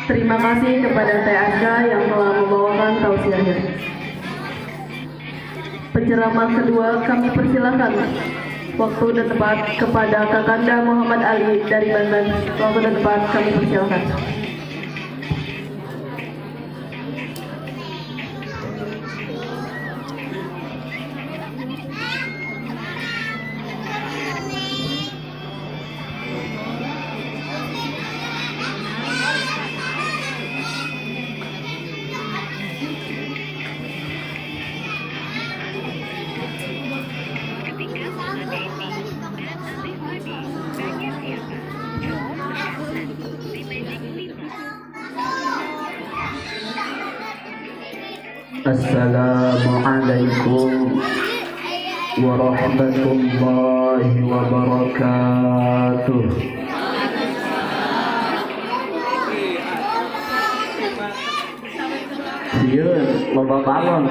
Terima kasih kepada TAK yang telah membawakan tausiahnya. Penceramah kedua kami persilakan. Waktu dan tempat kepada Kakanda Muhammad Ali dari Banten. Waktu dan tempat kami persilakan. Assalamualaikum warahmatullahi wabarakatuh. Sieun loba balon.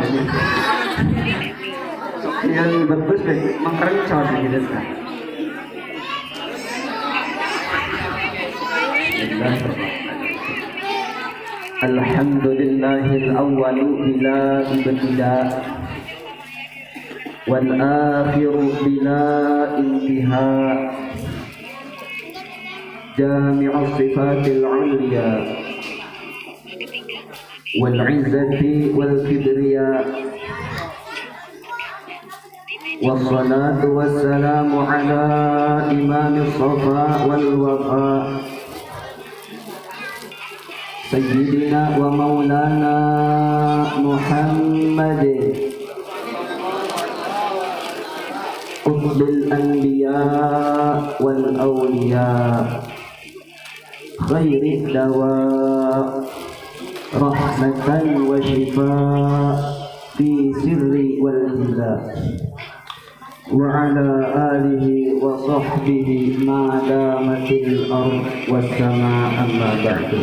Yang bagus deh, mangkerencot gitu kan. Alhamdulillahil awwal bila ibtidaa wal akhir bila intiha jami'us sifatil 'ulya wal 'izzati wal kibriya wassalatu wassalamu ala imamis safa wal wafa Sayyidina wa maulana Muhammad Uqbil anbiya wal awliya Khairi dawa Rahmatan wa shifa Fi sirri wal hila Wa ala alihi wa sahbihi Ma damatil ard wa sama amma ba'du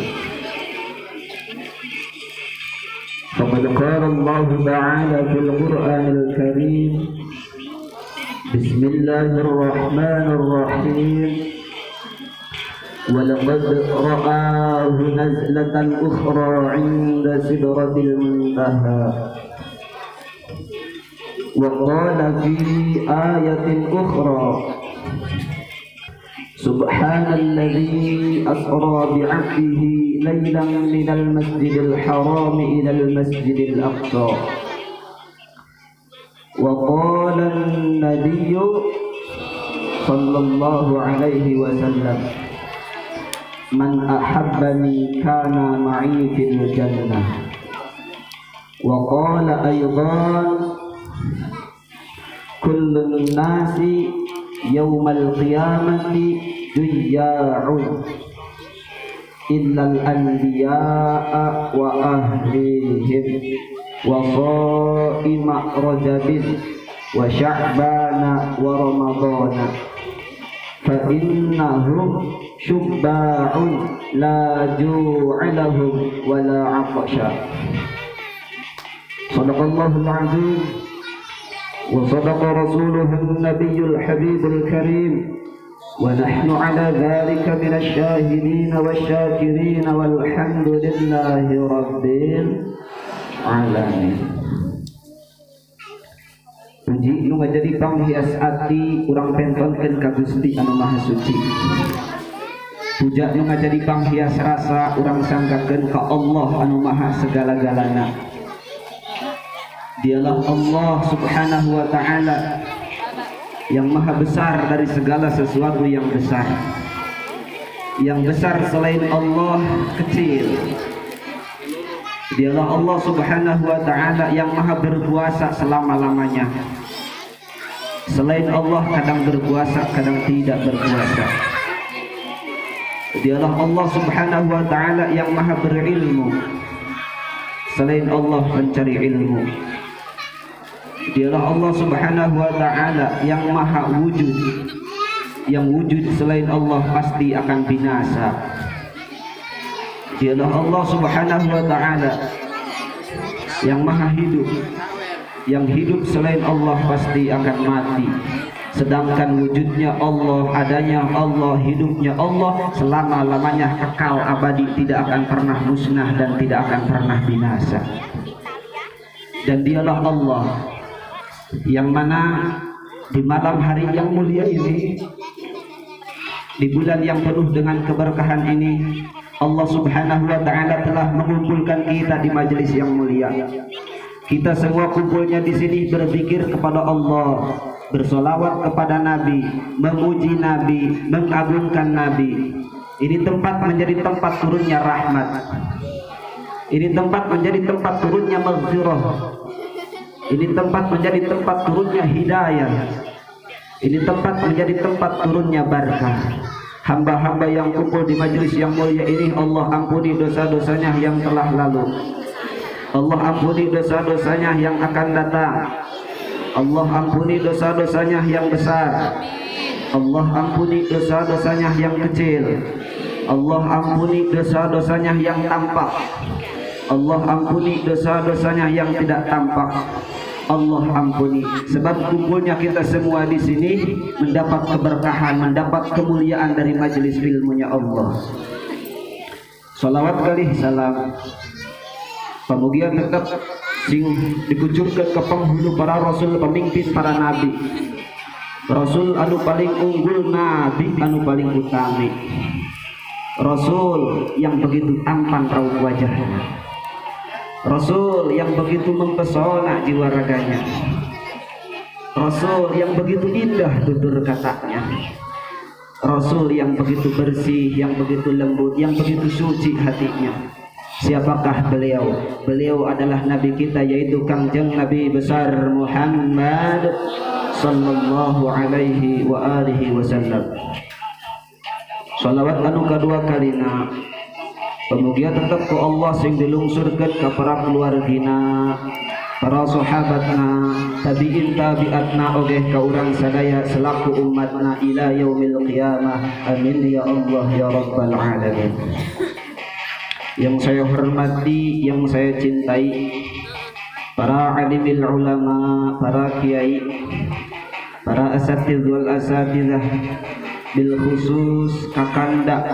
فقد قال الله تعالى في القرآن الكريم بسم الله الرحمن الرحيم ولقد رآه نزلة أخرى عند سدرة المنتهى وقال في آية أخرى سبحان الذي أسرى بعبده ليلا من المسجد الحرام إلى المسجد الأقصى وقال النبي صلى الله عليه وسلم من أحبني كان معي في الجنة وقال أيضا كل الناس يوم القيامة جياع إلا الأنبياء وأهليهم وصائم رجب وشعبان ورمضان فإنهم شباع لا جوع لهم ولا عطش صدق الله العظيم وصدق رسوله النبي الحبيب الكريم ونحن على ذلك من الشاهدين والشاكرين والحمد لله رب العالمين. Puji nu ngajadi panghias ati urang pentonkeun ka Gusti anu Maha Suci. Puja nu ngajadi panghias rasa urang sanggakeun ka Allah anu Maha segala-galana. Dialah Allah Subhanahu wa ta'ala yang maha besar dari segala sesuatu yang besar. Yang besar selain Allah kecil. Dialah Allah Subhanahu wa ta'ala yang maha berkuasa selama-lamanya. Selain Allah kadang berkuasa, kadang tidak berkuasa. Dialah Allah Subhanahu wa ta'ala yang maha berilmu. Selain Allah mencari ilmu. Dialah Allah Subhanahu wa ta'ala yang maha wujud. Yang wujud selain Allah pasti akan binasa. Dialah Allah Subhanahu wa ta'ala yang maha hidup. Yang hidup selain Allah pasti akan mati. sedangkan wujudnya Allah, adanya Allah, hidupnya Allah selama-lamanya kekal abadi, tidak akan pernah musnah dan tidak akan pernah binasa. Dan dialah Allah yang mana di malam hari yang mulia ini, di bulan yang penuh dengan keberkahan ini, Allah Subhanahu wa ta'ala telah mengumpulkan kita di majelis yang mulia. Kita semua kumpulnya di sini berzikir kepada Allah, bersolawat kepada Nabi, memuji Nabi, mengagungkan Nabi. Ini tempat menjadi tempat turunnya rahmat. Ini tempat menjadi tempat turunnya maghfirah. Ini tempat menjadi tempat turunnya hidayah. Ini tempat menjadi tempat turunnya barakah. Hamba-hamba yang kumpul di majelis yang mulia ini, Allah ampuni dosa-dosanya yang telah lalu. Allah ampuni dosa-dosanya yang akan datang. Allah ampuni dosa-dosanya yang besar. Allah ampuni dosa-dosanya yang kecil. Allah ampuni dosa-dosanya yang tampak. Allah ampuni dosa-dosanya yang tidak tampak. Allah ampuni, sebab kumpulnya kita semua di sini mendapat keberkahan, mendapat kemuliaan dari majelis ilmunya Allah. Salawat kali salam pamugian tetap sing dikucurkan ke penghulu para rasul, pemimpin para nabi, rasul anu paling unggul, nabi anu paling utami, rasul yang begitu tampan raut wajahnya, rasul yang begitu mempesona jiwa raganya, rasul yang begitu indah tutur katanya, rasul yang begitu bersih, yang begitu lembut, yang begitu suci hatinya. Siapakah beliau? Beliau adalah Nabi kita, yaitu Kangjeng Nabi besar Muhammad sallallahu alaihi wa alihi wasallam. Salawat anu kadua kalina pamugia tetap ke Allah sing dilungsurkeun ka para keluargina, para sahabatna, tabi'in tabi'atna, oge ka urang sadaya selaku umatna ila yaumil qiyamah. Amin ya Allah ya rabbal alamin. Yang saya hormati, yang saya cintai, para alimil ulama, para kiai, para asatidz wal asatidzah, bil khusus kakanda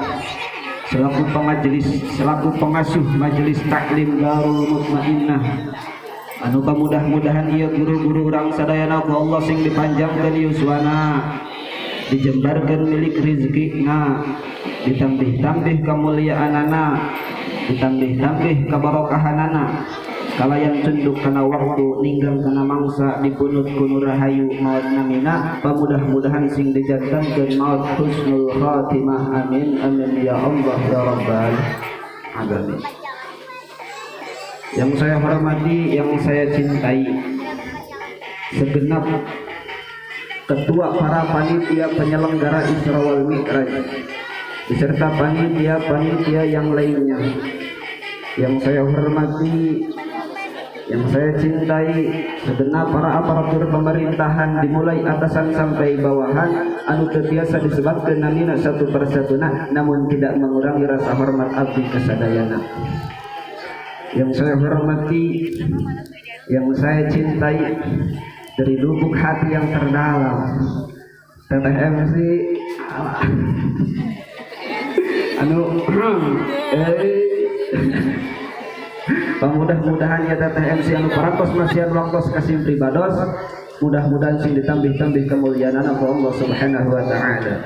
selaku pemajelis, selaku pengasuh majelis taklim Darul Mutmainnah, anu mudah-mudahan ieu guru-guru urang sadayana ku Allah sing dipanjangkeun yuswana, dijembarkeun milik rizkina, ditambih-tambih kemuliaanana, ditambih-tambih keberkahanana, kalayan tunduk kana waktu, ninggal kana mangsa, dipunut ku nu rahayu maut namina, pamudah-mudahan sing dijantankeun maut husnul khatimah. Amin amin ya Allah ya rabbal alamin. Yang saya hormati, yang saya cintai, segenap ketua para panitia penyelenggara Isra wal Mi'raj beserta panitia-panitia yang lainnya, yang saya hormati, yang saya cintai, segenap para aparatur pemerintahan dimulai atasan sampai bawahan anu terbiasa disebutkeun namina satu persatuna, namun tidak mengurangi rasa hormat abdi kasadayana. Yang saya hormati, yang saya cintai dari lubuk hati yang terdalam, Teteh MC anu mudah-mudahan ya Teteh MC anu parantos masihan waktos kasim pribados, mudah-mudahan sing ditambih-tambih kemuliaan ku Allah Subhanahu wa ta'ala.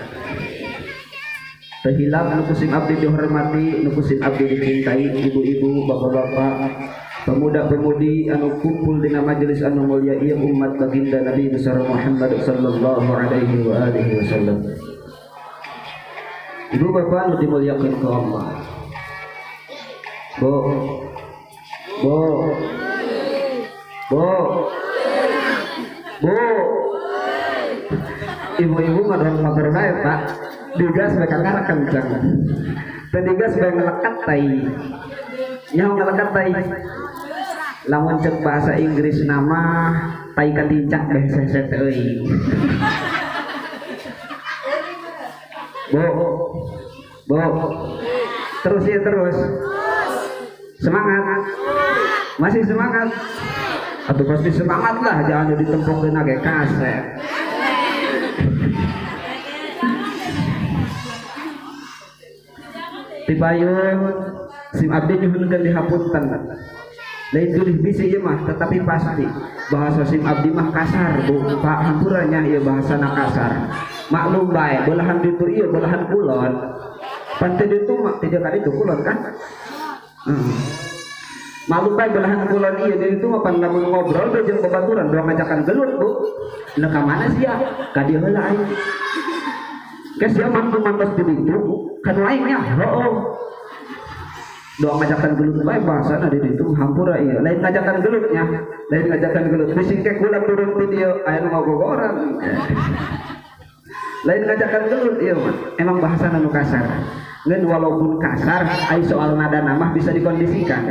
Tehilap nu kusim abdi dihormati, nu kusim abdi dicintai, ibu-ibu, bapak-bapak, pemuda-pemudi anu kumpul dina majelis anu mulia ieu umat baginda Nabi besar Muhammad sallallahu alaihi wa alihi wasallam. Ibu bapak anu dimuliakeun ku Allah. Bo ibu-ibu ngadon motor bae Pak, digas bae kangana kencang, teh digas bae ngelekat tai, nyaho ngelekat tai, lamun cek bahasa Inggris nama tai katincak beh seset euy. Bo terus ya terus semangat, masih semangat, atau pasti semangat lah, jangan ditempok dengan kayak kaset. si payung sim abdi nyuhunkeun dihapunten lain tulis bisi ieu mah tetapi pasti bahasa sim abdi mah kasar bu pak hampuranya ieu bahasana kasar maklum bae belahan ditu ieu belahan kulon pante ditu mah tidak kali itu kulon kan maklum bae belahan kulon ieu ditu mah pan lamun ngobrol teh jeung babaturan doang ngajakan gelut bu nah ka mana sia ka dieu heula aing geus sia mantos di ditu kan lainnya heuh doang ngajakan gelut bae bahasana di ditu hampura ieu lain ngajakan gelutnya lain ngajakan gelut bisi ke kula turun ti dieu aya nu ngogogoran lain ngajakan gelut ieu mah emang bahasana nu kasar ngeun walaupun kasar ai soal nada mah bisa dikondisikan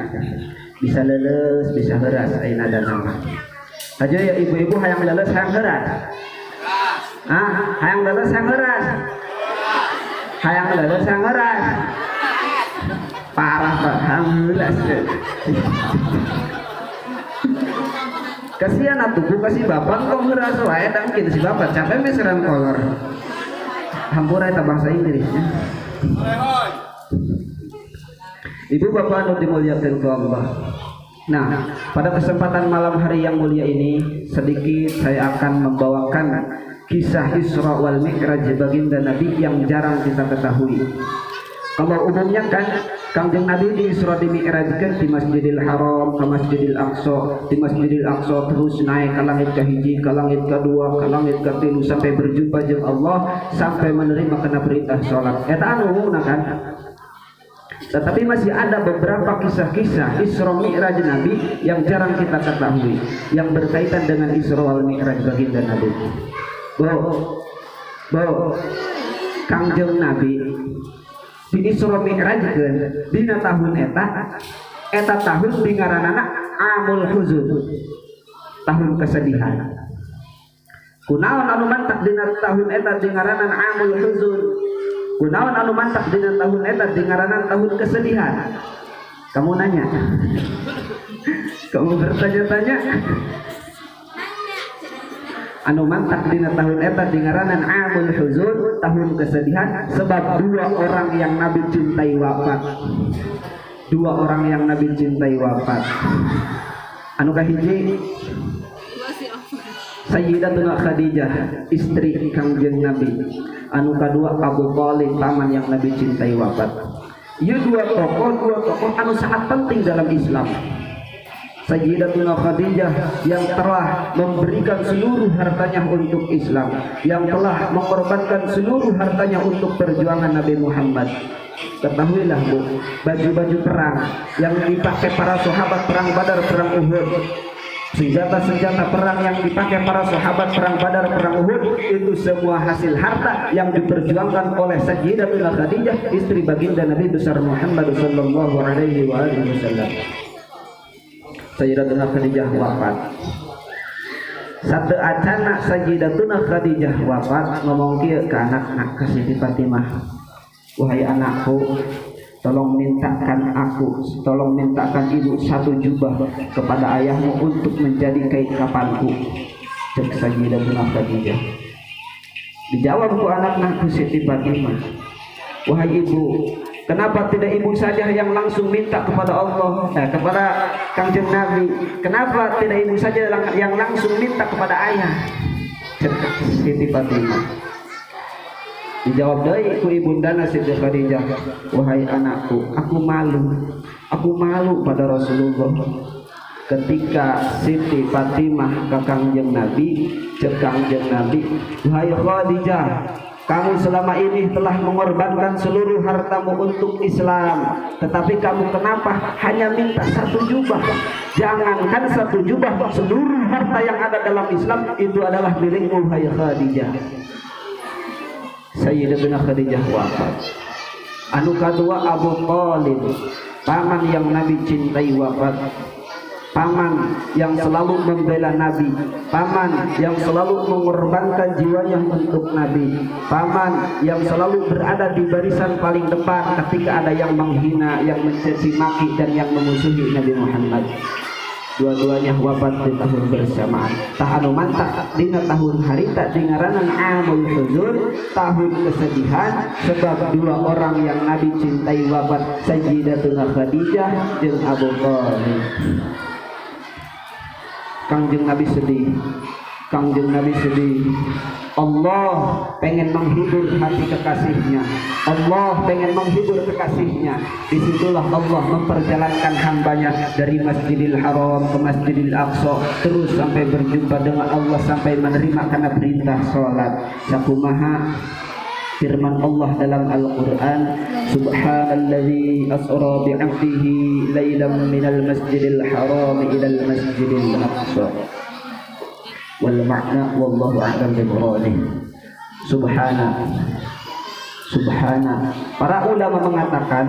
bisa leuleus bisa heuras ai nada mah aja ya ibu-ibu hayang leuleus hayang heuras hayang leuleus hayang heuras hayang leuleus hayang heuras parah Pak, alhamdulillah. Kasihan atuh bu kasih bapak kok ngeras wae dan kita si bapak capek meseran kolor. Hampura eta bahasa Inggrisnya. Ibu bapak anu dimuliakeun ku Allah. Nah, pada kesempatan malam hari yang mulia ini sedikit saya akan membawakan kisah Isra wal Mi'raj baginda Nabi yang jarang kita ketahui. Kalau umumnya kan Kangjeng Nabi di Isra di Mi'rajkeun di Masjidil Haram ke Masjidil Aqsa, di Masjidil Aqsa terus naik ke langit kahiji, ke langit kedua, ke langit ketilu sampai berjumpa jeung Allah sampai menerima kena perintah salat. Eta anu umumna kan. Tetapi masih ada beberapa kisah-kisah Isra Mi'raj Nabi yang jarang kita ketahui yang berkaitan dengan Isra wal Mi'raj baginda Nabi. Kangjeng Nabi di Isra Mi'rajkeun dina tahun eta tahun dingaranana Amul Huzun, tahun kesedihan. Kunaon anu mantak dina tahun eta dingaranan Amul Huzun? Kunaon anu mantak dina tahun eta dingaranan tahun kesedihan? Kamu nanya. Kamu bertanya-tanya. Anu mantak dina tahun eta dingaranan Amul Huzun, tahun kesedihan, sebab dua orang yang Nabi cintai wafat. Dua orang yang Nabi cintai wafat. Anu kahiji Sayyidatuna Khadijah, istri Kangjeng Nabi. Anu kadua Abu Thalib, paman yang Nabi cintai wafat. Ieu dua tokoh anu sangat penting dalam Islam. Sayyidatuna Khadijah yang telah memberikan seluruh hartanya untuk Islam, yang telah mengorbankan seluruh hartanya untuk perjuangan Nabi Muhammad. Ketahuilah bu, baju-baju perang yang dipakai para sahabat perang Badar, perang Uhud, senjata-senjata perang yang dipakai para sahabat perang Badar, perang Uhud, itu semua hasil harta yang diperjuangkan oleh Sayyidatuna Khadijah, istri baginda Nabi besar Muhammad sallallahu alaihi wasallam. Sayyidatuna Khadijah wafat. Satu acana Sayyidatuna Khadijah wafat ngomong kieu ke anak-anak ka Siti Fatimah. Wahai anakku, tolong mintakan ibu satu jubah kepada ayahmu untuk menjadi kain kafanku. Cek Sayyidatuna Khadijah. Dijawab ku anak-anak ku Siti Fatimah. Wahai ibu, kenapa tidak ibu saja yang langsung minta kepada Allah, kepada Kangjeng Nabi? Kenapa tidak ibu saja yang langsung minta kepada ayah? Siti Fatimah. Dijawab deui ku ibundana Siti Khadijah, wahai anakku, aku malu pada Rasulullah. Ketika Siti Fatimah ke Kangjeng Nabi, cek Kangjeng Nabi, wahai Khadijah, kamu selama ini telah mengorbankan seluruh hartamu untuk Islam, tetapi kamu kenapa hanya minta satu jubah? Jangankan satu jubah, seluruh harta yang ada dalam Islam itu adalah milikmu, hai Khadijah. Sayyidatuna Khadijah wafat. Anu kadua Abu Thalib, paman yang Nabi cintai wafat. Paman yang selalu membela Nabi, paman yang selalu mengorbankan jiwanya untuk Nabi, paman yang selalu berada di barisan paling depan ketika ada yang menghina, yang mencaci maki dan yang memusuhi Nabi Muhammad. dua-duanya wafat di tahun bersamaan. Anu mantak dina tahun harita dingaranan amul huzun, tahun kesedihan, sebab dua orang yang Nabi cintai wafat, Sayyidatuna Khadijah jeung Abu Thalib. Kangjeng Nabi sedih, Kangjeng Nabi sedih. Allah pengen menghibur hati kekasihnya, Allah pengen menghibur kekasihnya. Disitulah Allah memperjalankan hambanya dari Masjidil Haram ke Masjidil Aqsa, terus sampai berjumpa dengan Allah, sampai menerima karena perintah sholat. Sakumaha firman Allah dalam Al-Quran, Subhanalladzi asra bi'abdihi laylan minal masjidil haram ilal masjidil aqsa. Wal ma'na wallahu a'lam bi muraadih. Subhana. Para ulama mengatakan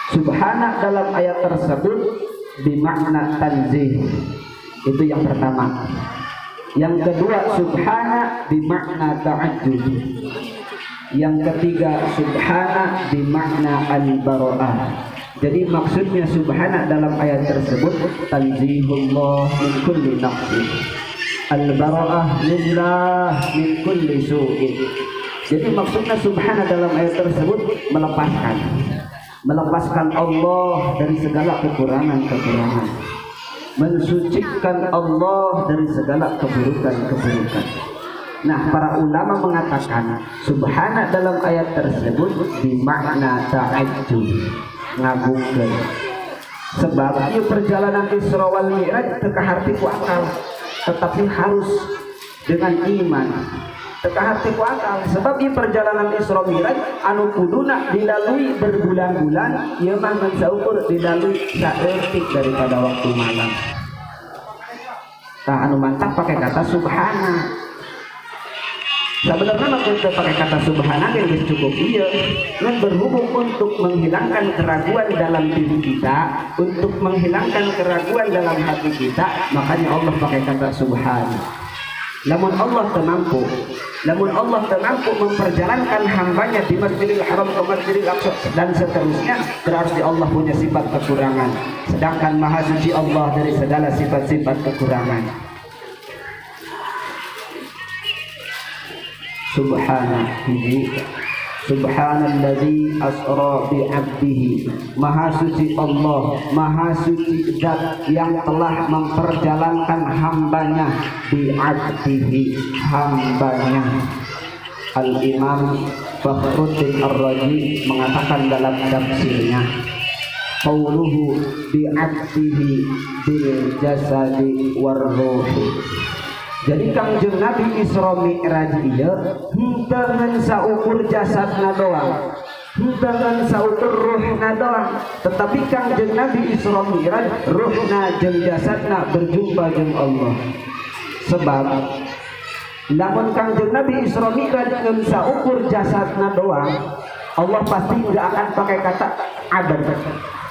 subhana dalam ayat tersebut bermakna tanzih. Itu yang pertama. Yang kedua, subhana bermakna ta'ajjub. Yang ketiga, subhana bermakna al-bara'ah. Jadi maksudnya subhana dalam ayat tersebut tanzihullah min kulli naqsin, al-bara'ah lillah min kulli su'in. Jadi maksudnya subhana dalam ayat tersebut melepaskan Allah dari segala kekurangan-kekurangan, mensucikan Allah dari segala keburukan-keburukan. Nah, para ulama mengatakan subhana dalam ayat tersebut bermakna ta'ajjub, ngagungkeun. Sebab ieu perjalanan Isra wal Mi'raj teu kaharti ku akal, tetapi harus dengan iman. Teu kaharti ku akal, sebab ieu perjalanan Isra Mi'raj anu kuduna dilalui berbulan-bulan, ieu mah mensaukur dilalui saeutik daripada waktu malam. Tah anu mantap pakai kata subhana. Sebenarnya maksudnya pakai kata subhana yang cukup iya, dan berhubung untuk menghilangkan keraguan dalam diri kita, untuk menghilangkan keraguan dalam hati kita, makanya Allah pakai kata subhana. Namun Allah mampu memperjalankan hambanya di Masjidil Haram ke Masjidil Aqsa dan seterusnya, berarti Allah punya sifat kekurangan, sedangkan Maha Suci Allah dari segala sifat-sifat kekurangan. Subhanalladzi asra bi'abdihi. Maha suci Allah, maha suci zat yang telah memperjalankan hambanya, bi'abdihi, hambanya. Al-Imam Fakhruddin Ar-Razi mengatakan dalam tafsirnya, qauluhu bi'abdihi bil jasadi war ruhi. Jadi Kangjeng Nabi Isra Mi'raj ieu henteu ngan saukur jasadna doang, henteu ngan saukur ruhna doang, tetapi Kangjeng Nabi Isra Mi'raj ruhna jeung jasadna berjumpa jeung Allah. Sebab lamun Kangjeng Nabi Isra Mi'raj ngan saukur jasadna doang, Allah pasti enggak akan pakai kata abad.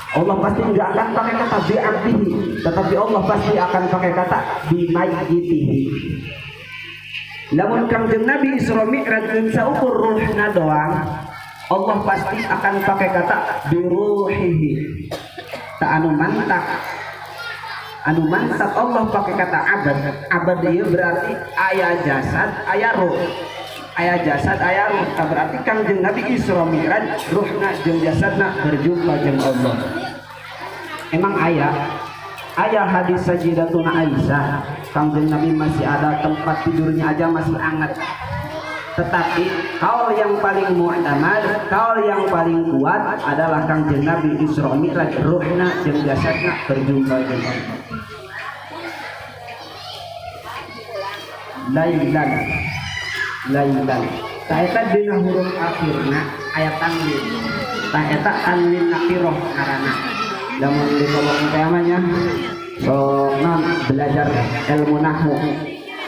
Allah pasti enggak akan pakai kata bi'abdihi, tetapi Allah pasti akan pakai kata bimayyitihi. Namun Kangjeng Nabi Isra Mi'raj saukur ruhna doang, Allah pasti akan pakai kata biruhihi. Tak anu mantap Allah pakai kata abad ieu berarti aya jasad aya ruh. Aya jasad aya ruh, berarti Kangjeng Nabi Isra Mi'raj ruhna jeung jasadna berjumpa jeung Allah. Emang aya hadis Sayyidatuna Aisyah, Kangjeng Nabi masih ada tempat tidurnya aja masih hangat. Tetapi kaul yang paling mu'tamad, kaul yang paling kuat adalah Kangjeng Nabi Isra Mi'raj ruhna jeung jasadna berjumpa jeung Allah. Lailan taeta dina huruf akhirna ayat tanwin, taeta tanwin nakiroh karana lamun dikobong temanya sok non belajar ilmu nahwu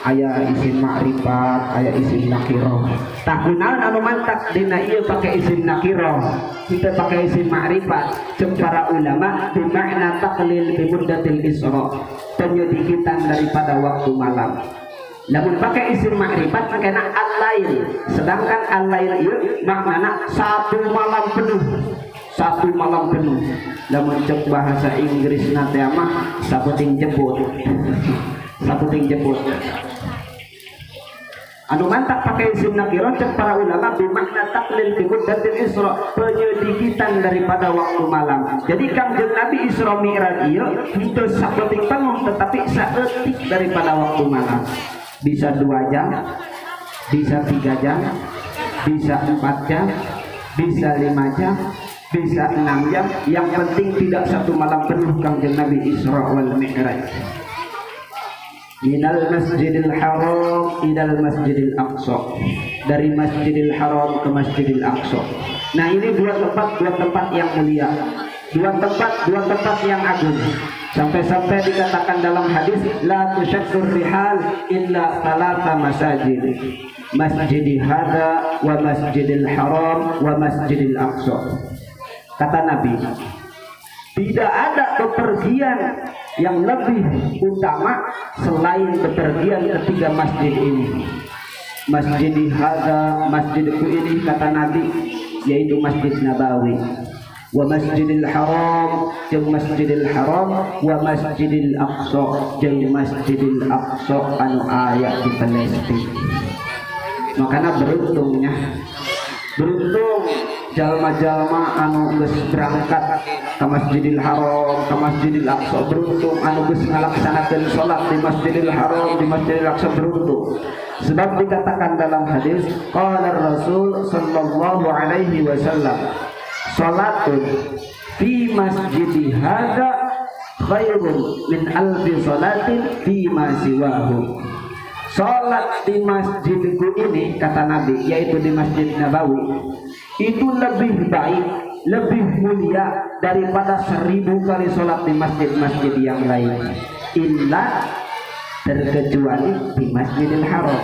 aya isim ma'rifat aya isim nakiroh. Tah kunaon anu mantap dina ieu pake isim nakiroh, kita pakai isim ma'rifat. Jeung para ulama bermakna taqlil bi muddatil isra, penyedikitan daripada waktu malam. Namun pakai isim makrifat makna al-lail, sedangkan al-lail itu maknana satu malam penuh. satu malam penuh. Lamun cek bahasa Inggris nate mah saputing jebut. Saputing jebut. Anu mantap pakai isim nakirah cek para ulama bermakna taklil fi muddatil Isra, penyedikitan daripada waktu malam. Jadi Kangjeng Nabi Isra Mi'raj ieu henteu saputing penuh tetapi saeutik daripada waktu malam. Bisa 2 jam, bisa 3 jam, bisa 4 jam, bisa 5 jam, bisa 6 jam. Yang penting tidak satu malam penuh Kangjeng Nabi Isra wal Mi'raj. Minal Masjidil Haram ilal Masjidil Aqsa, dari Masjidil Haram ke Masjidil Aqsa. Nah ini dua tempat yang mulia, dua tempat yang agung. Sampai-sampai dikatakan dalam hadis la tusyaddur rihal illa thalatha masajid, Masjidil Hadza wa Masjidil Haram wa Masjidil Aqsa. Kata Nabi, tidak ada bepergian yang lebih utama selain bepergian ketiga masjid ini. Masjidil Hadza, masjidku ini kata Nabi, yaitu Masjid Nabawi. Wa Masjidil Haram, jeung Masjidil Haram, wa Masjidil Aqsa, jeung Masjidil Aqsa anu aya di Palestina. Makanya beruntung jalma-jalma anu geus berangkat ke Masjidil Haram, ke Masjidil Aqsa, beruntung anu geus ngalaksanakeun salat di Masjidil Haram, di Masjidil Aqsa, beruntung. Sebab dikatakan dalam hadis qala Rasul sallallahu alaihi wasallam, salatun fi masjidi hadza khairun min alfi salatin fi ma siwahu. Salat di masjidku ini kata Nabi, yaitu di Masjid Nabawi, itu lebih baik, lebih mulia daripada 1000 kali salat di masjid-masjid yang lain. Illa terkecuali di Masjidil Haram.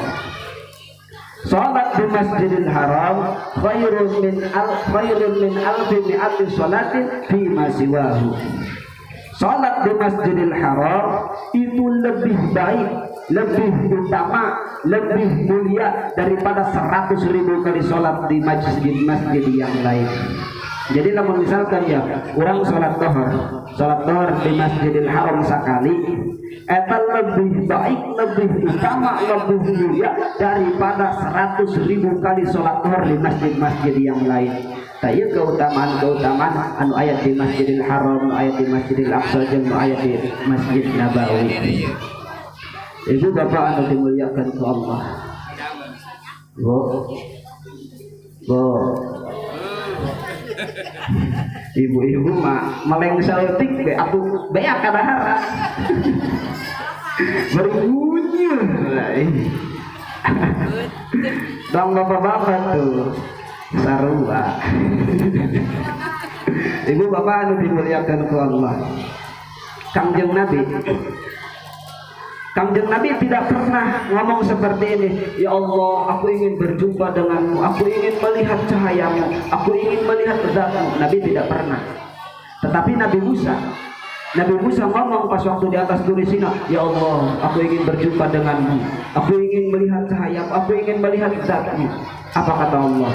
Salat di Masjidil Haram khairun min alfi mi'ati salatin fi ma siwahu. Salat di Masjidil Haram itu lebih baik, lebih utama, lebih mulia daripada 100.000 kali salat di masjid-masjid yang lain. Jadi namun misalkan ya orang salat zuhur di Masjidil Haram sekali, eta lebih baik, lebih utama, lebih mulia daripada 100.000 kali salat zuhur di masjid-masjid yang lain. Taya keutamaan anu ayat di Masjidil Haram, ayat di Masjidil Aqsa, jeung ayat di Masjid Nabawi. Ibu bapak anu dimuliakan ku Allah. Ibu-ibu mah meleng sautik be aku beak kadahara. Berbunyi. Dong bapak-bapak tuh sarua. Ibu bapak anu dimuliakan ku Allah. Kangjeng Nabi tidak pernah ngomong seperti ini, ya Allah, aku ingin berjumpa denganmu, aku ingin melihat cahayamu, aku ingin melihat zatmu. Nabi tidak pernah. Tetapi Nabi Musa ngomong pas waktu di atas Turi Sina, ya Allah, aku ingin berjumpa denganmu, aku ingin melihat cahayamu, aku ingin melihat zatmu. Apa kata Allah?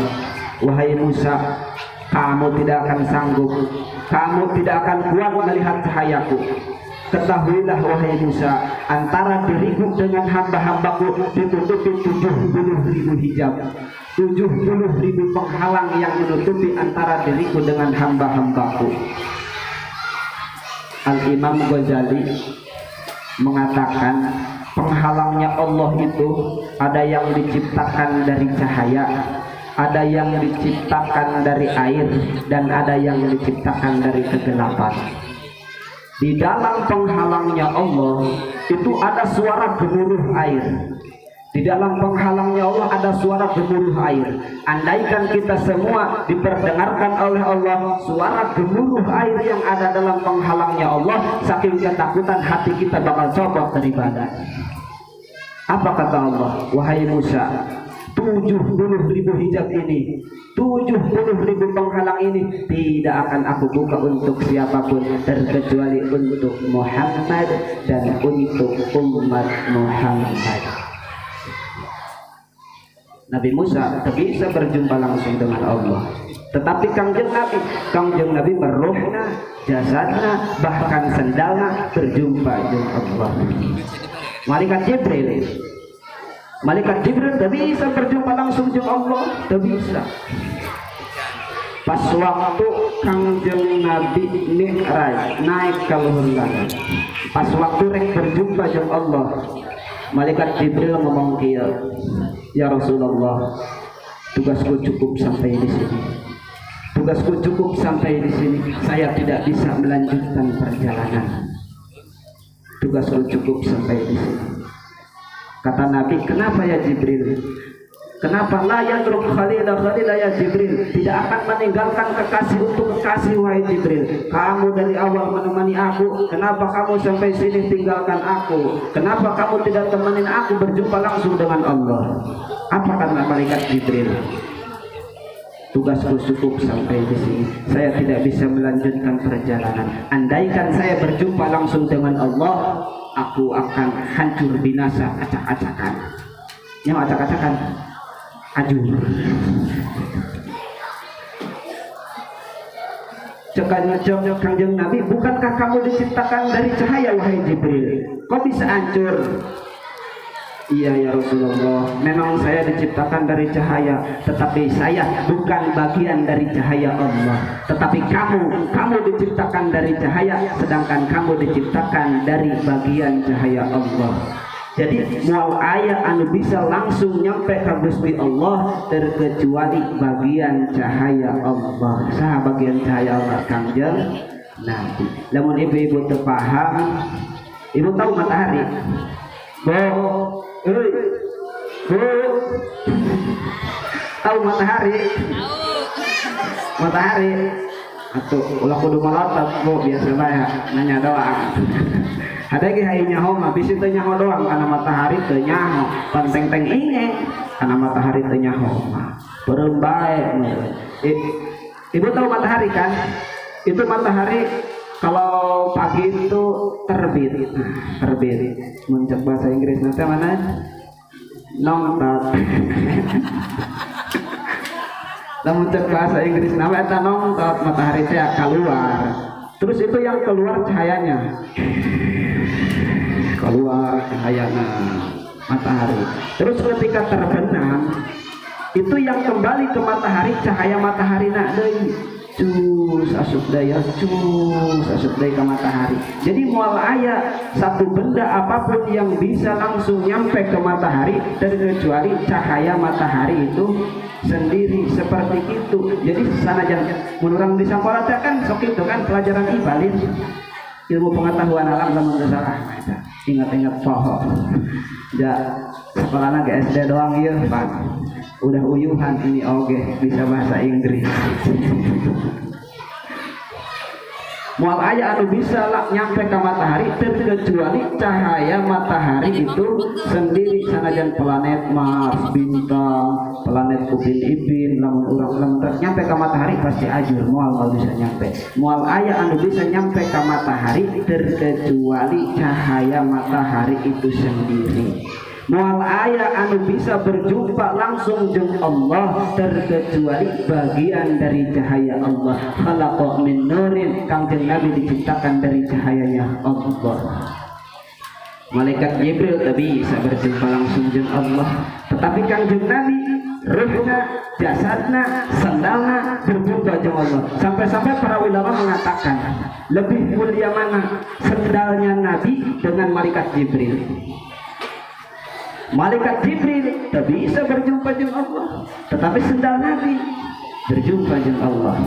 Wahai Musa, kamu tidak akan sanggup, kamu tidak akan kuat melihat cahayaku. Ketahuilah wahai Musa, antara diriku dengan hamba-hambaku ditutupi 70.000 hijab, 70.000 penghalang yang menutupi antara diriku dengan hamba-hambaku. Al-Imam Ghazali mengatakan penghalangnya Allah itu ada yang diciptakan dari cahaya, ada yang diciptakan dari air, dan ada yang diciptakan dari kegelapan. Di dalam penghalangnya Allah itu ada suara gemuruh air. Di dalam penghalangnya Allah ada suara gemuruh air. Andaikan kita semua diperdengarkan oleh Allah suara gemuruh air yang ada dalam penghalangnya Allah, saking ketakutan hati kita bakal copot dari badan. Apa kata Allah? Wahai Musa, 70.000 hijab ini, 70.000 penghalang ini tidak akan aku buka untuk siapapun terkecuali untuk Muhammad dan untuk umat Muhammad. Nabi Musa tak bisa berjumpa langsung dengan Allah. Tetapi Kangjeng Nabi meruhna, jasadna, bahkan sendalna berjumpa dengan Allah. Malaikat Jibril tidak bisa berjumpa langsung dengan Allah, tidak bisa. Pas waktu Kangjeng Nabi Mi'raj naik ke luhur langit, pas waktu rek berjumpa dengan Allah, Malaikat Jibril ngomong kieu, ya Rasulullah, tugasku cukup sampai di sini. Tugasku cukup sampai di sini. Saya tidak bisa melanjutkan perjalanan. Tugasku cukup sampai di sini. Kata Nabi, kenapa ya Jibril? Kenapa la yatruk khalila ya Jibril? Tidak akan meninggalkan kekasih untuk kekasih, wahai Jibril. Kamu dari awal menemani aku, kenapa kamu sampai sini tinggalkan aku? Kenapa kamu tidak temenin aku berjumpa langsung dengan Allah? Apa kata malaikat Jibril? Tugasku cukup sampai di sini. Saya tidak bisa melanjutkan perjalanan. Andaikan saya berjumpa langsung dengan Allah, aku akan hancur binasa acak-acakan. Yang acak-acakan, ajur. Kanjeng Nabi, bukankah kamu diciptakan dari cahaya, wahai Jibril? Kok bisa hancur? Iya ya Rasulullah, memang saya diciptakan dari cahaya, tetapi saya bukan bagian dari cahaya Allah. Tetapi kamu diciptakan dari cahaya, sedangkan kamu diciptakan dari bagian cahaya Allah. Jadi mual aya anu bisa langsung nyampe ka Gusti Allah terkecuali bagian cahaya Allah. Saha bagian cahaya Allah? Kangjeng Nabi. Lamun ibu-ibu teu paham, ibu tahu matahari? Tahu matahari? Matahari atuh ulah kudu melotot Bu, biasa bae nanya doang. Ada ge hayang nyaho mah bisi teu nyaho doang kana matahari teu nyaho, panteng-teng ingeng kana matahari teu nyaho mah. Beureum bae. Ibu tahu matahari kan? Itu matahari kalau pagi itu terbit. Muncul bahasa Inggris nanti mana? Nongtot. Namun cek bahasa Inggris nama eta nongtot, matahari teh keluar. Terus itu yang keluar cahayanya. Keluar cahayana matahari. Terus ketika terbenam, itu yang kembali ke matahari cahaya matahari nak deui. Cus asup daya ke matahari. Jadi mual aya satu benda apapun yang bisa langsung nyampe ke matahari terkecuali cahaya matahari itu sendiri, seperti itu. Jadi sanajan menurang di sekolah kan sok itu kan pelajaran ibalin ilmu pengetahuan alam lamun salah. Ingat-ingat poho. Ja sekolahna ge SD doang ieu, Pak. Udah uyuhan ini oge bisa bahasa Inggris. Mual aya anu bisa lah nyampe ke matahari terkecuali cahaya matahari itu sendiri. Sanajan planet Mars, bintang, planet Upin Ipin, lamun urang nyampe ke matahari pasti ajur, mual bisa nyampe. Mual aya anu bisa nyampe ke matahari terkecuali cahaya matahari itu sendiri. Mual aya anu bisa berjumpa langsung dengan Allah terkecuali bagian dari cahaya Allah. Khalaqa min nurin, Kangjeng Nabi diciptakan dari cahayanya Allah. Malaikat Jibril tak bisa berjumpa langsung dengan Allah, tetapi Kangjeng Nabi ruhna, jasadna, sandalna berjumpa dengan Allah. Sampai-sampai para ulama mengatakan lebih mulia mana sandalnya Nabi dengan malaikat Jibril. Malaikat Jibril tak bisa berjumpa dengan Allah, tetapi sendal Nabi berjumpa dengan Allah.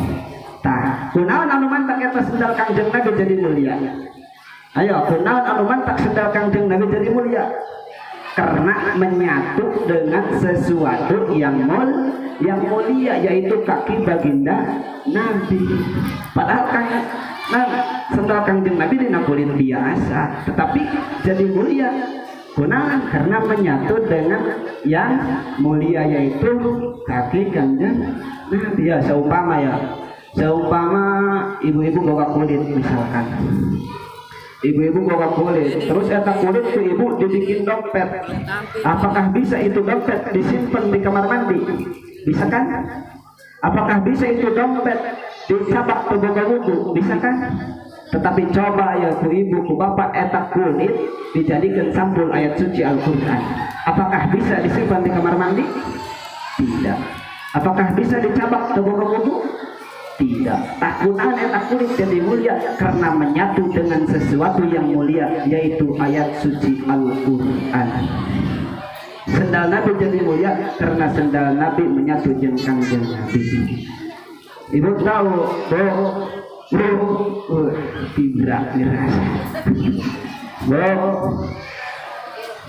Tah, kunaon anu mantak eta sendal Kangjeng Nabi jadi mulia? Ayo, kunaon anu mantak sendal Kangjeng Nabi jadi mulia? Karena menyatu dengan sesuatu yang mulia, yaitu kaki baginda Nabi. Padahal kan sendal Kangjeng Nabi dina kulit biasa, tetapi jadi mulia. Kunaon? Karena menyatu dengan yang mulia, yaitu kaki Kangjeng Nabi. Ya seumpama ibu-ibu boga kulit misalkan. Ibu-ibu boga kulit, terus eta kulit ku ibu dibikin dompet. Apakah bisa itu dompet disimpan di kamar mandi? Bisa kan? Apakah bisa itu dompet dicabak ke boga wudu? Bisa kan? Tetapi coba ya ku ibu ku bapak etak kulit dijadikan sampul ayat suci Al-Quran. Apakah bisa disimpan di kamar mandi? Tidak. Apakah bisa dicabak ke boga wudu? Tidak. Takunan etak kulit jadi mulia karena menyatu dengan sesuatu yang mulia, yaitu ayat suci Al-Quran. Sendal Nabi jadi mulia karena sendal Nabi menyatu dengan kanjeng Nabi. Ibu tahu, tibrak miras.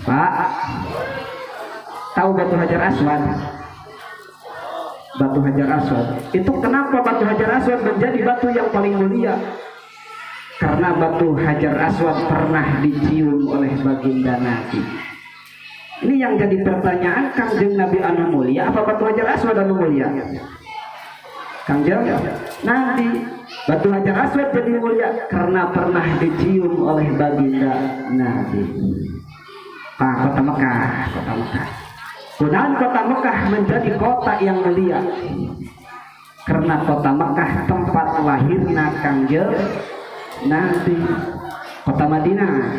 Pak, tahu batu Hajar Aswad? Batu Hajar Aswad itu kenapa batu Hajar Aswad menjadi batu yang paling mulia? Karena batu Hajar Aswad pernah dicium oleh baginda Nabi. Ini yang jadi pertanyaan, kanjeng Nabi anu mulia apa batu Hajar Aswad anu mulia? Kanjeng Nabi. Batu Hajar Aswad jadi mulia karena pernah dicium oleh baginda Nabi. Pak, kota Mekah, kota Mekah. Kemudian kota Mekah menjadi kota yang mulia karena kota Mekah tempat lahirnya kanjeng Nabi. Kota Madinah.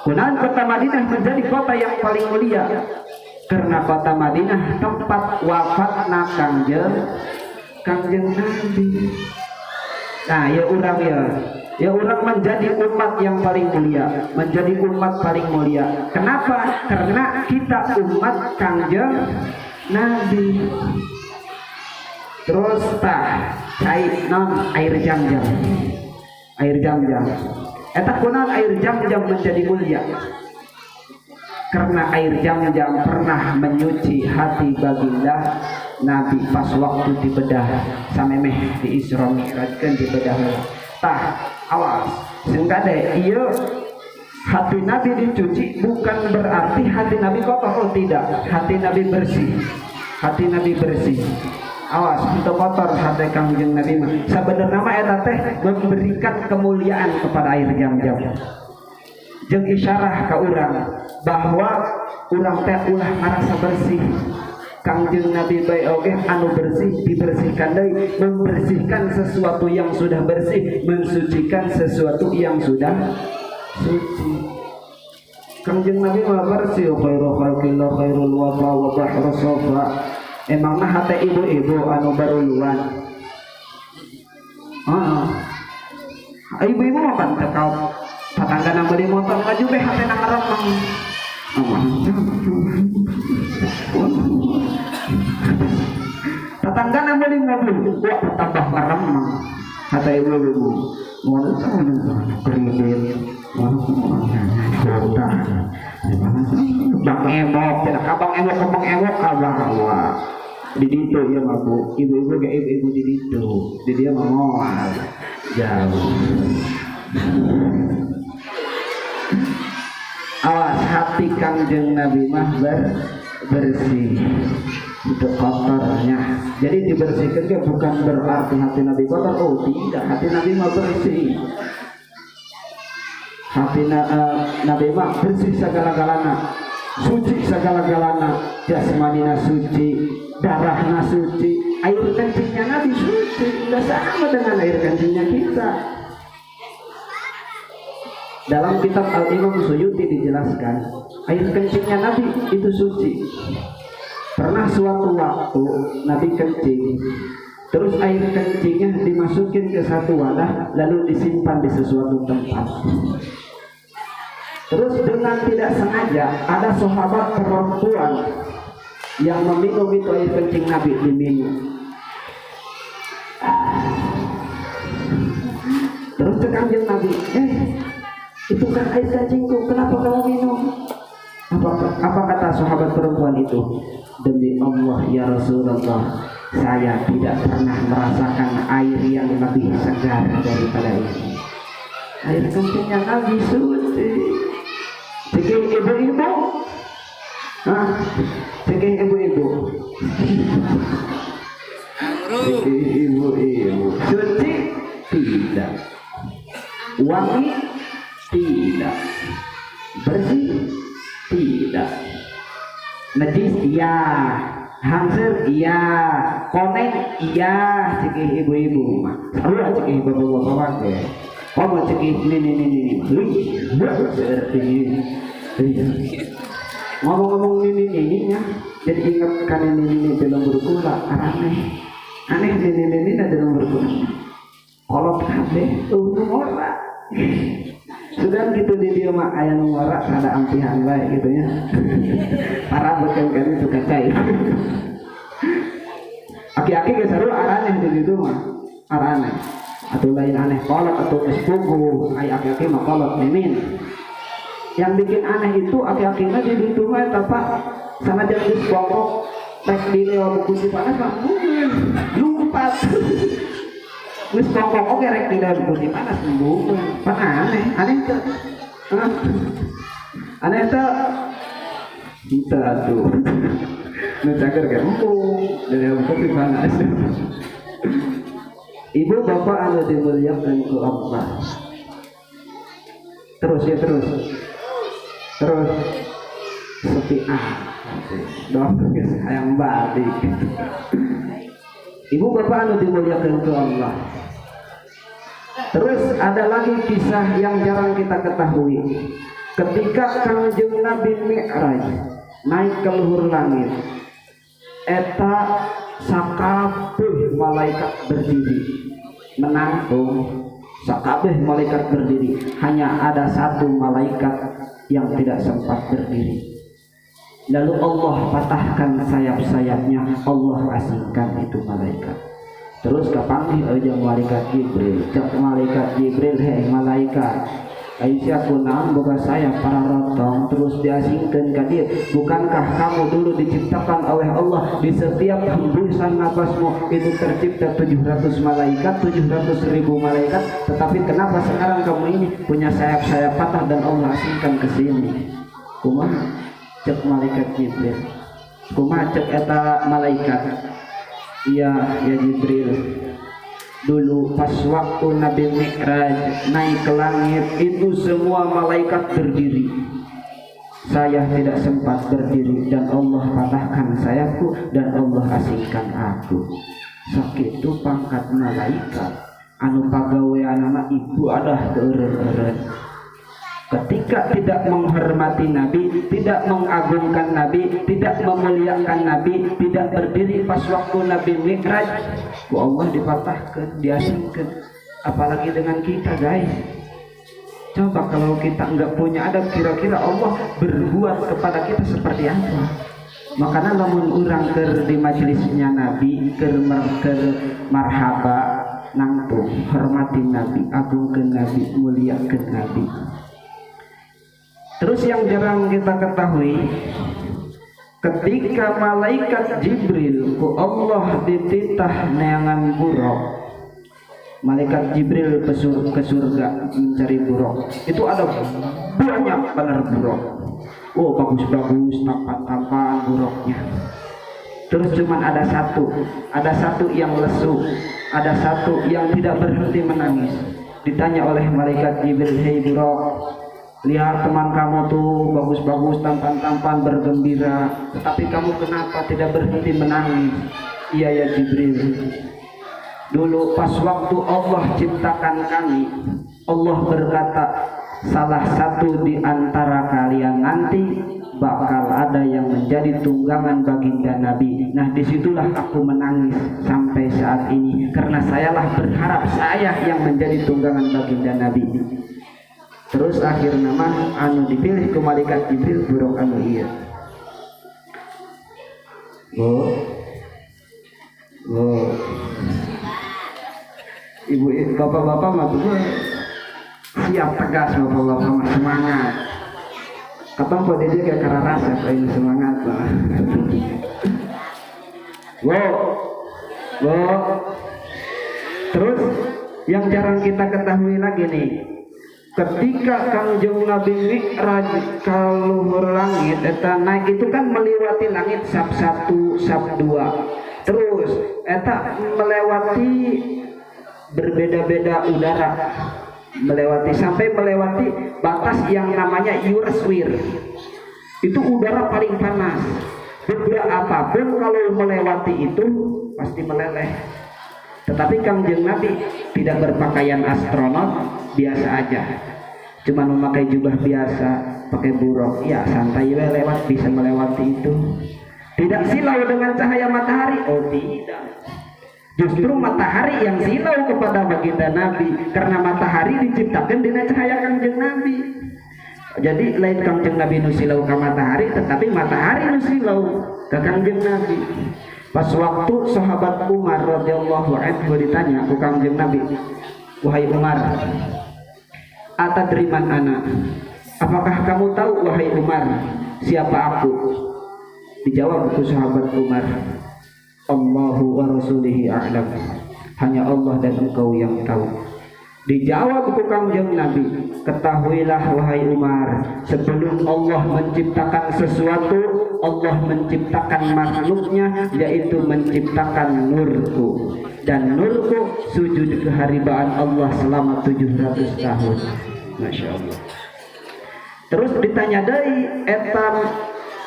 Kemudian kota Madinah menjadi kota yang paling mulia karena kota Madinah tempat wafatnya kanjeng Nabi. Nah, ya orang menjadi umat yang paling mulia, menjadi umat paling mulia. Kenapa? Karena kita umat kanjeng Nabi. Terus cai non air jam-jam. Air jam-jam. Eta kunaon air jam-jam menjadi mulia? Karena air jam-jam pernah menyuci hati baginda Nabi pas waktu dibedah samemeh di Isra Mi'raj kan dibedah. Tah, awas, sehingga deh, iya hati Nabi dicuci bukan berarti hati Nabi kotor. Oh tidak, hati Nabi bersih. Hati Nabi bersih. Awas, untuk kotor hati kanjeng Nabi mah. Sebenarnya mah eta teh memberikan kemuliaan kepada air jam-jam. Jeung isyarah ka urang bahwa urang teh ulah ngarasa bersih. Kanjeng Nabi bae oge anu bersih dibersihkan deui, membersihkan sesuatu yang sudah bersih, mensucikan sesuatu yang sudah suci. Kanjeng Nabi mah bersih, khairul khalqillah khairul wafa wa bahru safa. Emangna hate ibu-ibu anu baruluan. Ibu-ibu mah pan tekau patanggana beli motor maju be hate na ngaremeng. Tetangga beli mobil, wah tambah ngeremeng. Kata ibu-ibu, mau kredit, bang emok, tidak abang emok, abang di situ ya bu, ibu-ibu gak ibu-ibu di situ, di dia mau jauh. Awas hati kanjeng Nabi mah bersih. Itu kotornya. Jadi dibersihkan dia bukan berarti hati Nabi kotor. Oh tidak, hati Nabi mah bersih. Hati Nabi mah bersih segala-galana, suci segala-galana, jasmanina suci, darahna suci, air kencingnya Nabi suci. Tidak sama dengan air kencingnya kita. Dalam kitab Al-Imam Suyuti dijelaskan air kencingnya Nabi itu suci. Pernah suatu waktu Nabi kencing, terus air kencingnya dimasukin ke satu wadah lalu disimpan di sesuatu tempat. Terus dengan tidak sengaja ada sahabat perempuan yang meminum itu air kencing Nabi, diminum. Terus ke kanjeng Nabi, itu kan air kencingku, kenapa kamu minum? Apa kata sahabat perempuan itu? Demi Allah ya Rasulullah, saya tidak pernah merasakan air yang lebih segar daripada ini. Air kencingnya Nabi suci. Cekih ibu-ibu, cekih ibu-ibu, cekih ibu-ibu, suci tidak, wangi tidak, bersih tidak, najis ya, Hansir iya, koneng iya, cekih ibu-ibu mah. Sarua cekih bapak-bapak ge. Komo cekih ini mah. Ngomong-ngomong ini jadi ingat kan ini dalam berkula aneh ini dalam berkula. Kolot kabeh untung ora. Sudah gitu di dia mah aya nu ngora ada ampihan bae gitu nya. Para beken kan itu kacai. Aki-aki geus sarua araneh di ditu mah. Araneh. Atuh lain aneh kolot atau espugu, ai aki-aki mah kolot mimin. Yang bikin aneh itu aki-akina di ditu mah eta Pak. Sanajan geus bongkok tek di leuweung kunci panas mah lumpat. Wis bongkok oke rek di dalam kunci panas mbuh. Pan aneh teu. Aneh teu. Kita tuh. Nu cager ge empuk dari kunci panas. Ibu bapak anu dimuliakan ku Allah. Terus sepi dong sayang balik. Ibu bapak anu dimuliakan ku Allah. Terus ada lagi kisah yang jarang kita ketahui. Ketika Kangjeng Nabi Mi'raj naik ke luhur langit, eta sakabeh malaikat berdiri menanggung. Sakabeh malaikat berdiri, hanya ada satu malaikat yang tidak sempat berdiri. Lalu Allah patahkan sayap-sayapnya, Allah asingkan itu malaikat. Terus kapanggih aja malaikat Jibril, cak malaikat Jibril, hei malaikat, Aisyah kunam boga sayap para rotong, terus diasingkan ke dia. Bukankah kamu dulu diciptakan oleh Allah, di setiap hembusan nafasmu itu tercipta 700 malaikat, 700.000 malaikat, tetapi kenapa sekarang kamu ini punya sayap-sayap patah dan Allah asingkan ke sini? Kumaha cek malaikat Jibril, kumaha cek eta malaikat? Iya ya Jibril, dulu pas waktu Nabi Mi'raj naik ke langit itu semua malaikat berdiri, saya tidak sempat berdiri dan Allah patahkan sayapku dan Allah asingkan aku. Sakitu pangkat malaikat anu pagaweanana ibadah eureun-eureun. Ketika tidak menghormati Nabi, tidak mengagungkan Nabi, tidak memuliakan Nabi, tidak berdiri pas waktu Nabi Mi'raj, ku Allah dipatahkan, diasingkan. Apalagi dengan kita guys. Coba kalau kita enggak punya adab, kira-kira Allah berbuat kepada kita seperti apa? Makanya lamun urang keur di majelisnya Nabi, keur marhaba nangtung, hormati Nabi, agungkeun Nabi, muliakeun Nabi. Terus yang jarang kita ketahui, ketika malaikat Jibril ku Allah dititah neangan buruk, malaikat Jibril ke surga mencari buruk, itu ada banyak benar buruk. Oh bagus-bagus tampan-tampan buruknya. Terus cuman ada satu yang lesu, ada satu yang tidak berhenti menangis. Ditanya oleh malaikat Jibril, hei buruk, lihat teman kamu tuh bagus-bagus, tampan-tampan, bergembira, tetapi kamu kenapa tidak berhenti menangis? Iya ya Jibril, dulu pas waktu Allah ciptakan kami, Allah berkata, salah satu di antara kalian nanti bakal ada yang menjadi tunggangan baginda Nabi. Nah disitulah aku menangis sampai saat ini, karena sayalah berharap saya yang menjadi tunggangan baginda Nabi. Terus akhir nama anu dipilih ke malaikat Jibril buruk anu iya. Ibu bapak-bapak mah tuh siap tegas, bapak-bapak mah semangat. Kapan kok dia kayak karena rasa kayak semangat lah. Terus yang jarang kita ketahui lagi nih, ketika Kangjeng Nabi Mi'raj ka luhur langit, eta naik itu kan melewati langit sab 1, sab 2. Terus eta melewati berbeda-beda udara, sampai melewati batas yang namanya Yuraswir. Itu udara paling panas. benda apapun kalau melewati itu pasti meleleh. Tetapi Kangjeng Nabi tidak berpakaian astronot, biasa aja, cuma memakai jubah biasa, pakai buruk, ya santai lewat, bisa melewati itu. Tidak silau dengan cahaya matahari, oh tidak. Justru matahari yang silau kepada baginda Nabi, karena matahari diciptakan dengan cahaya Kangjeng Nabi. Jadi lain Kangjeng Nabi nu silau ke matahari, tetapi matahari nu silau ke Kangjeng Nabi. Pas waktu sahabat Umar radhiyallahu anhu ditanya ke Kangjeng Nabi, wahai Umar, atadriman anak, apakah kamu tahu wahai Umar siapa aku? Dijawab ke sahabat Umar, Allahu wa rasulihi a'lam, hanya Allah dan engkau yang tahu. Dijawab ke Kangjeng Nabi, ketahuilah wahai Umar, sebelum Allah menciptakan sesuatu, Allah menciptakan makhluknya, yaitu menciptakan nurku, dan nurku sujud keharibaan Allah selama 700 tahun. Masya Allah. Terus ditanya dari etam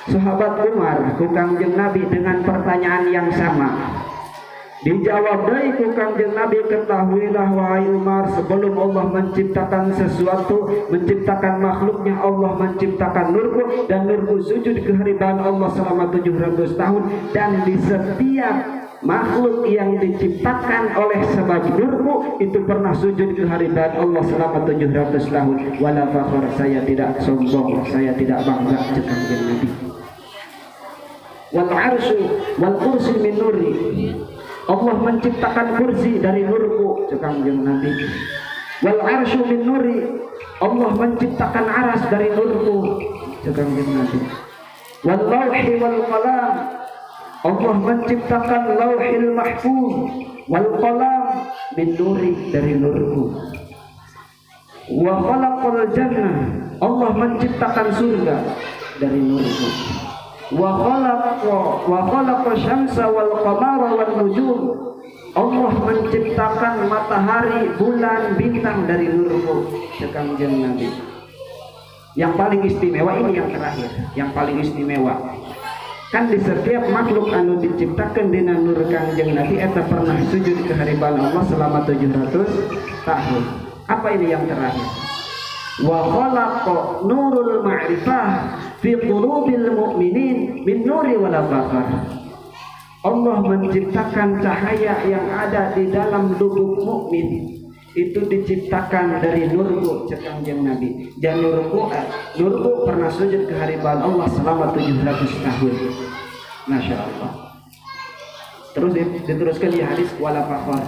sahabat Umar ku Kangjeng Nabi dengan pertanyaan yang sama. Dijawab dari ku Kangjeng Nabi, ketahuilah wahai Umar, sebelum Allah menciptakan sesuatu, menciptakan makhluknya, Allah menciptakan nurku, dan nurku sujud keharibaan Allah selama 700 tahun. Dan di setiap makhluk yang diciptakan oleh sebab nurku itu pernah sujud keharibaan Allah selama 700 tahun. Wala fakhar, saya tidak sombong, saya tidak bangga, cek Kangjeng Nabi. Wal arsyu wal kursi min nuri, Allah menciptakan kursi dari nurku, Kangjeng Nabi. Wal arsyu min nuri, Allah menciptakan aras dari nurku, Kangjeng Nabi. Wal lauhi wal qalam, Allah menciptakan lauhil mahfuz. Wal qalam min nuri, dari nurku. Wa khalaqal jannah, Allah menciptakan surga dari nurku. Wa khalaqa syamsa wal qamara wan nujum, Allah menciptakan matahari, bulan, bintang dari nurku, Kangjeng Nabi. Yang paling istimewa ini yang terakhir, yang paling istimewa. Kan di setiap makhluk anu diciptakan dengan nur Kangjeng Nabi eta pernah sujud keharibaan Allah selama 700 tahun. Apa ini yang terakhir? Wa khalaqa nurul ma'rifah fi qulubil mu'minin min nuri wala fakhar. Allah menciptakan cahaya yang ada di dalam lubuk mukmin, itu diciptakan dari nurku, Kangjeng Nabi. Dan nurku pernah sujud keharibaan Allah selama 700 tahun. Masya Allah. Terus diteruskan di hadis wala fakhar,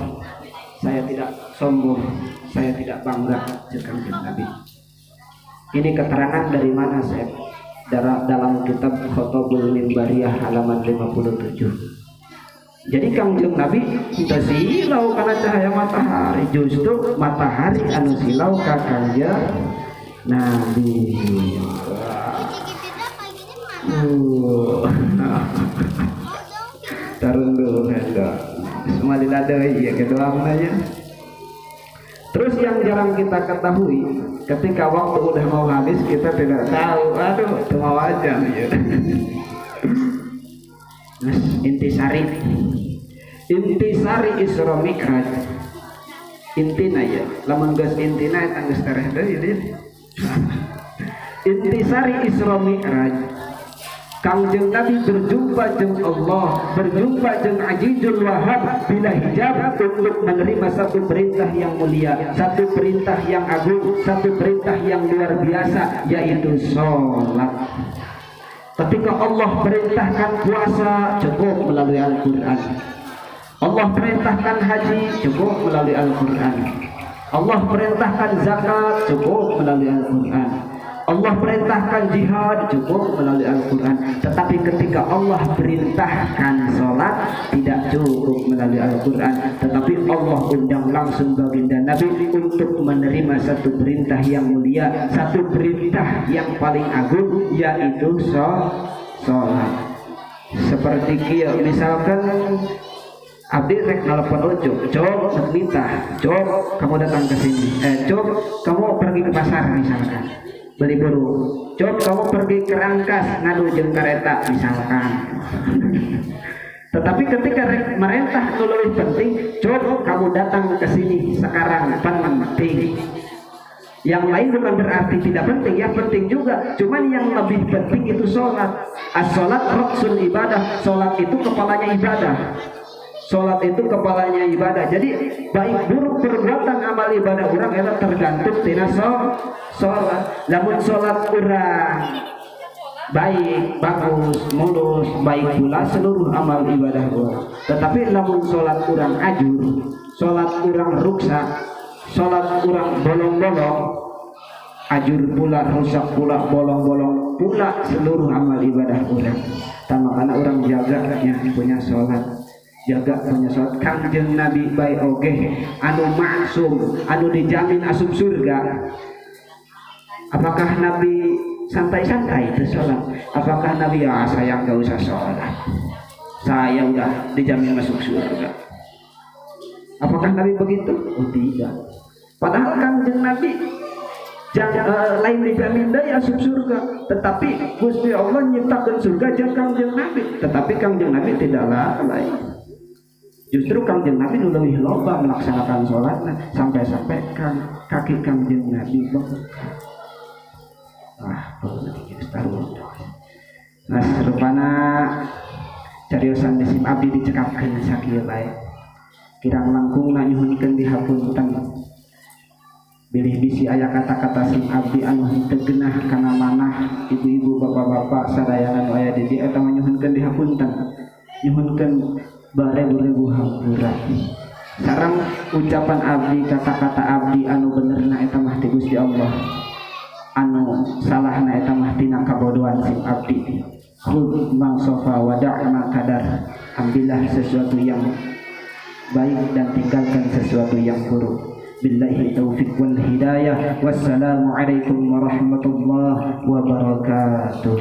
saya tidak sombong, saya tidak bangga, Kangjeng Nabi. Ini keterangan dari mana, Syekh? Dalam kitab Khotobul Mimbariyah halaman 57. Jadi Kangjeng Nabi kita silau karena cahaya matahari, justru matahari anu silau ka Kangjeng Nabi. Tarun dulu ada. Semua diladai ya kedua aja. Terus yang jarang kita ketahui, ketika waktu udah mau habis kita tidak tahu, aduh cuma wajan ya. Intisari Isra Mi'raj, intina ya, lamun geus intina eta geus tereh deui. Intisari Isra Mi'raj, Kangjeng Nabi berjumpa jeung Allah, berjumpa jeung Ajizul Wahab bila hijab untuk menerima satu perintah yang mulia, satu perintah yang agung, satu perintah yang luar biasa, yaitu sholat. Ketika Allah perintahkan puasa, cukup melalui Al-Quran. Allah perintahkan haji, cukup melalui Al-Quran. Allah perintahkan zakat, cukup melalui Al-Quran. Allah perintahkan jihad, cukup melalui Al-Quran. Tetapi ketika Allah perintahkan sholat, tidak cukup melalui Al-Quran, tetapi Allah undang langsung baginda Nabi untuk menerima satu perintah yang mulia, satu perintah yang paling agung, yaitu sholat. Seperti kia, misalkan abdi rek nelfon Ucup, Cok minta, Cok kamu datang ke sini, Cok kamu pergi ke pasar misalkan. beli burung. Coba kamu pergi ke Rangkas ngadu jeung kereta misalkan. Tetapi ketika merintah itu lebih penting, coba kamu datang ke sini sekarang penting. Yang lain bukan berarti tidak penting, yang penting juga. Cuman yang lebih penting itu sholat. As-sholat ra'sul ibadah. Sholat itu kepalanya ibadah. Sholat itu kepalanya ibadah. Jadi baik buruk perbuatan amal ibadah orang itu tergantung tina sholat. Namun sholat orang baik, bagus, mulus, baik pula seluruh amal ibadah orang. Tetapi namun sholat orang ajur, sholat orang ruksak, sholat orang bolong-bolong, ajur pula, rusak pula, bolong-bolong pula seluruh amal ibadah orang. Makanya orang jaganya punya sholat, jaga punya sholat. Kangjeng Nabi baik oke, anu maksum, anu dijamin asup surga. Apakah Nabi santai-santai itu sholat? Apakah Nabi saya nggak usah sholat, saya udah dijamin masuk surga? Apakah Nabi begitu? Oh tidak. Padahal kangjeng Nabi lain dijamin daya asup surga, tetapi Gusti Allah nyiptakan surga jeung kangjeng Nabi, tetapi kangjeng Nabi tidaklah lain. Justru kangjeng Nabi lebih loba melaksanakan sholat sampai-sampai kaki kangjeng Nabi bengkak. Nah serupana cariosan mesim abdi dicekapkan sakieu bae kirang langkung nyuhunkeun dihapunten bilih bisi aya kata-kata sim abdi anu henteu geunah kana manah ibu-ibu bapak-bapak sadayana nu aya di dieu eta nyuhunkeun dihapunten nyuhunkeun barebu-rebu hampura sareng ucapan abdi kata-kata abdi anu benerna eta mah ti Gusti Allah anu salahna eta mah tina kabodohan sim abdi. Khudh ma sofa wa da'ma kadar. Ambillah sesuatu yang baik dan tinggalkan sesuatu yang buruk. Billahi taufiq wal hidayah. Wassalamu alaikum warahmatullahi wabarakatuh.